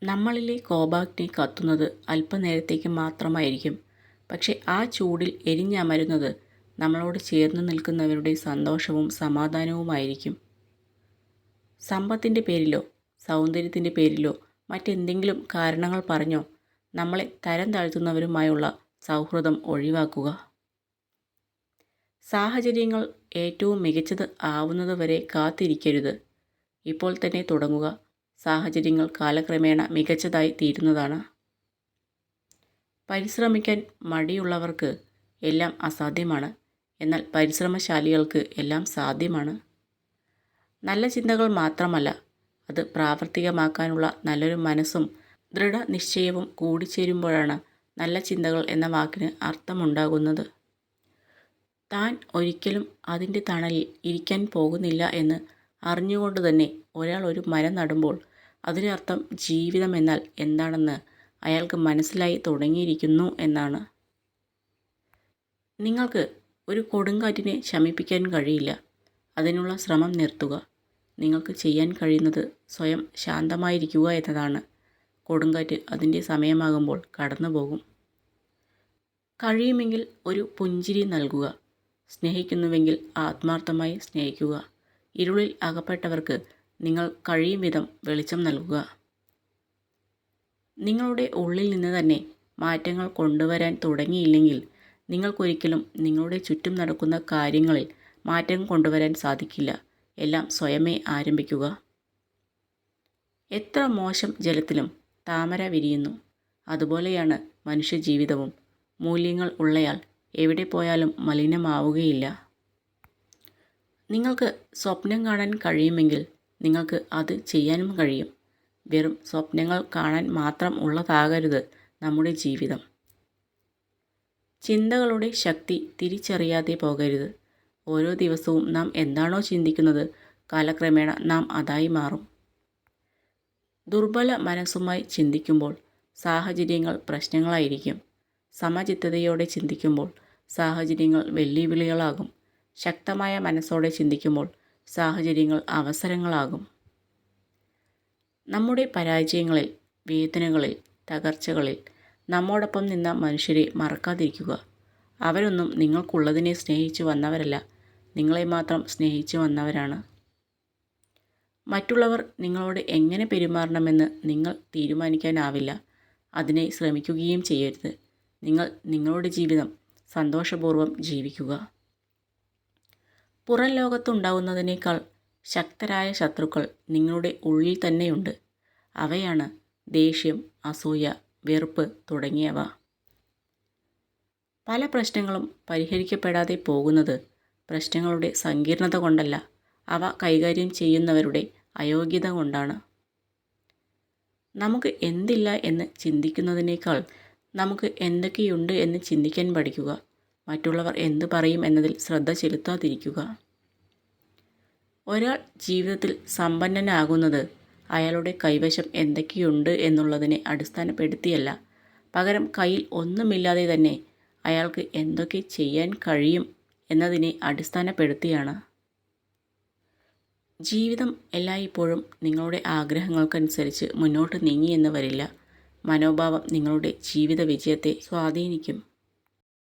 നമ്മളിലെ കോപാഗ്നി കത്തുന്നത് അല്പനേരത്തേക്ക് മാത്രമായിരിക്കും. പക്ഷെ ആ ചൂടിൽ എരിഞ്ഞമരുന്നത് നമ്മളോട് ചേർന്ന് നിൽക്കുന്നവരുടെ സന്തോഷവും സമാധാനവുമായിരിക്കും. സമ്പത്തിൻ്റെ പേരിലോ സൗന്ദര്യത്തിൻ്റെ പേരിലോ മറ്റെന്തെങ്കിലും കാരണങ്ങൾ പറഞ്ഞോ നമ്മളെ തരം താഴ്ത്തുന്നവരുമായുള്ള സൗഹൃദം ഒഴിവാക്കുക. സാഹചര്യങ്ങൾ ഏറ്റവും മികച്ചത് ആവുന്നതുവരെ കാത്തിരിക്കരുത്. ഇപ്പോൾ തന്നെ തുടങ്ങുക. സാഹചര്യങ്ങൾ കാലക്രമേണ മികച്ചതായി തീരുന്നതാണ്. പരിശ്രമിക്കാൻ മടിയുള്ളവർക്ക് എല്ലാം അസാധ്യമാണ്. എന്നാൽ പരിശ്രമശാലികൾക്ക് എല്ലാം സാധ്യമാണ്. നല്ല ചിന്തകൾ മാത്രമല്ല, അത് പ്രാവർത്തികമാക്കാനുള്ള നല്ലൊരു മനസ്സും ദൃഢനിശ്ചയവും കൂടിച്ചേരുമ്പോഴാണ് നല്ല ചിന്തകൾ എന്ന വാക്കിന് അർത്ഥമുണ്ടാകുന്നത്. താൻ ഒരിക്കലും അതിൻ്റെ തണലിൽ ഇരിക്കാൻ പോകുന്നില്ല എന്ന് അറിഞ്ഞുകൊണ്ട് തന്നെ ഒരാൾ ഒരു മരം നടുമ്പോൾ അതിനർത്ഥം ജീവിതം എന്നാൽ എന്താണെന്ന് അയാൾക്ക് മനസ്സിലായി തുടങ്ങിയിരിക്കുന്നു എന്നാണ്. നിങ്ങൾക്ക് ഒരു കൊടുങ്കാറ്റിനെ ശമിപ്പിക്കാൻ കഴിയില്ല. അതിനുള്ള ശ്രമം നിർത്തുക. നിങ്ങൾക്ക് ചെയ്യാൻ കഴിയുന്നത് സ്വയം ശാന്തമായിരിക്കുക എന്നതാണ്. കൊടുങ്കാറ്റ് അതിൻ്റെ സമയമാകുമ്പോൾ കടന്നു പോകും. കഴിയുമെങ്കിൽ ഒരു പുഞ്ചിരി നൽകുക. സ്നേഹിക്കുന്നുവെങ്കിൽ ആത്മാർത്ഥമായി സ്നേഹിക്കുക. ഇരുളിൽ അകപ്പെട്ടവർക്ക് നിങ്ങൾ കഴിയും വിധം വെളിച്ചം നൽകുക. നിങ്ങളുടെ ഉള്ളിൽ നിന്ന് തന്നെ മാറ്റങ്ങൾ കൊണ്ടുവരാൻ തുടങ്ങിയില്ലെങ്കിൽ നിങ്ങൾക്കൊരിക്കലും നിങ്ങളുടെ ചുറ്റും നടക്കുന്ന കാര്യങ്ങളിൽ മാറ്റം കൊണ്ടുവരാൻ സാധിക്കില്ല. എല്ലാം സ്വയമേ ആരംഭിക്കുക. എത്ര മോശം ജലത്തിലും താമര വിരിയുന്നു. അതുപോലെയാണ് മനുഷ്യജീവിതവും. മൂല്യങ്ങൾ ഉള്ളയാൾ എവിടെ പോയാലും മലിനമാവുകയില്ല. നിങ്ങൾക്ക് സ്വപ്നം കാണാൻ കഴിയുമെങ്കിൽ നിങ്ങൾക്ക് അത് ചെയ്യാനും കഴിയും. വെറും സ്വപ്നങ്ങൾ കാണാൻ മാത്രം ഉള്ളതാകരുത് നമ്മുടെ ജീവിതം. ചിന്തകളുടെ ശക്തി തിരിച്ചറിയാതെ പോകരുത്. ഓരോ ദിവസവും നാം എന്താണോ ചിന്തിക്കുന്നത് കാലക്രമേണ നാം അതായി മാറും. ദുർബല മനസ്സുമായി ചിന്തിക്കുമ്പോൾ സാഹചര്യങ്ങൾ പ്രശ്നങ്ങളായിരിക്കും. സമചിത്തതയോടെ ചിന്തിക്കുമ്പോൾ സാഹചര്യങ്ങൾ വെല്ലുവിളികളാകും. ശക്തമായ മനസ്സോടെ ചിന്തിക്കുമ്പോൾ സാഹചര്യങ്ങൾ അവസരങ്ങളാകും. നമ്മുടെ പരാജയങ്ങളിൽ, വേദനകളിൽ, തകർച്ചകളിൽ നമ്മോടൊപ്പം നിന്ന മനുഷ്യരെ മറക്കാതിരിക്കുക. അവരൊന്നും നിങ്ങൾക്കുള്ളതിനെ സ്നേഹിച്ചു വന്നവരല്ല, നിങ്ങളെ മാത്രം സ്നേഹിച്ചു വന്നവരാണ്. മറ്റുള്ളവർ നിങ്ങളോട് എങ്ങനെ പെരുമാറണമെന്ന് നിങ്ങൾ തീരുമാനിക്കാനാവില്ല. അതിനെ ശ്രമിക്കുകയും ചെയ്യരുത്. നിങ്ങൾ നിങ്ങളുടെ ജീവിതം സന്തോഷപൂർവ്വം ജീവിക്കുക. പുറം ലോകത്തുണ്ടാവുന്നതിനേക്കാൾ ശക്തരായ ശത്രുക്കൾ നിങ്ങളുടെ ഉള്ളിൽ തന്നെയുണ്ട്. അവയാണ് ദേഷ്യം, അസൂയ, വെറുപ്പ് തുടങ്ങിയവ. പല പ്രശ്നങ്ങളും പരിഹരിക്കപ്പെടാതെ പോകുന്നത് പ്രശ്നങ്ങളുടെ സങ്കീർണത കൊണ്ടല്ല, അവ കൈകാര്യം ചെയ്യുന്നവരുടെ അയോഗ്യത കൊണ്ടാണ്. നമുക്ക് എന്തില്ല എന്ന് ചിന്തിക്കുന്നതിനേക്കാൾ നമുക്ക് എന്തൊക്കെയുണ്ട് എന്ന് ചിന്തിക്കാൻ പഠിക്കുക. മറ്റുള്ളവർ എന്തു പറയും എന്നതിൽ ശ്രദ്ധ ചെലുത്താതിരിക്കുക. ഒരാൾ ജീവിതത്തിൽ സമ്പന്നനാകുന്നത് അയാളുടെ കൈവശം എന്തൊക്കെയുണ്ട് എന്നുള്ളതിനെ അടിസ്ഥാനപ്പെടുത്തിയല്ല, പകരം കയ്യിൽ ഒന്നുമില്ലാതെ തന്നെ അയാൾക്ക് എന്തൊക്കെ ചെയ്യാൻ കഴിയും എന്നതിനെ അടിസ്ഥാനപ്പെടുത്തിയാണ്. ജീവിതം എല്ലായ്പ്പോഴും നിങ്ങളുടെ ആഗ്രഹങ്ങൾക്കനുസരിച്ച് മുന്നോട്ട് നീങ്ങിയെന്ന് വരില്ല. മനോഭാവം നിങ്ങളുടെ ജീവിത വിജയത്തെ സ്വാധീനിക്കും.